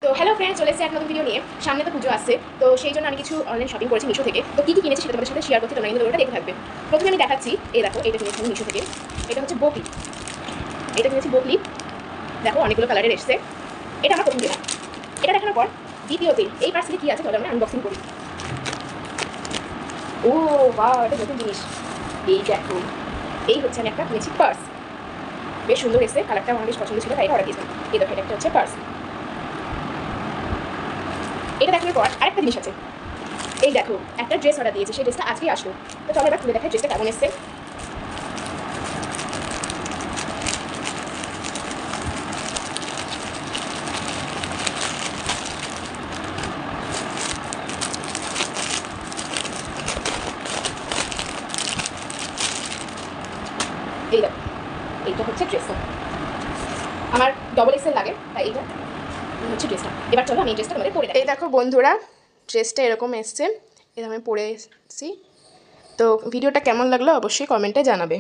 তো hello friends, চলে এসেছে এক নতুন ভিডিও নিয়ে। সামনে তো পুজো আসছে, তো সেই জন্য আমি কিছু অনলাইন শপিং করেছি মিশো থেকে। তো কী কী কিনেছি সেটা তোমাদের সাথে শেয়ার করছি, তোমরা কিন্তু ওটা দেখে থাকবে। প্রথমে আমি দেখাচ্ছি, এই দেখো এটা কিনেছি আমি মিশো থেকে। এটা হচ্ছে বো ক্লিপ, এটা কিনেছি বো ক্লিপ। দেখো অনেকগুলো কালারের এসছে। এটা আমার প্রথম কেনা। এটা দেখানোর পর দ্বিতীয়তে এই পার্সেলে কী আছে চলো আমরা আনবক্সিং করি। ও বাহ, এটা নতুন জিনিস। এই দেখো, এই হচ্ছে আমি একটা কিনেছি পার্স। বেশ সুন্দর এসছে, কালারটা আমার বেশ পছন্দ ছিল, তাই অর্ডার দিয়েছিলাম। এই দেখো, এটা একটা হচ্ছে পার্স। এটা দেখানোর পর আরেকটা জিনিস আছে। এই দেখো, একটা ড্রেস অর্ডার দিয়েছে, সেই ড্রেসটা আজকেই আসলো। তো চলো এবার খুলে দেখাই ড্রেসটা কেমন এসছে। এই দেখো, এইটা হচ্ছে ড্রেসটা। আমার ডবল এক্সেল লাগে, তাই এইটা হচ্ছে ড্রেসটা। এবার চলো আমি এই ড্রেসটা তোমাদের পরে দেখাই। এই দেখো বন্ধুরা, ড্রেসটা এরকম এসছে, এটা আমি পরে এসেছি। তো ভিডিওটা কেমন লাগলো অবশ্যই কমেন্টে জানাবে।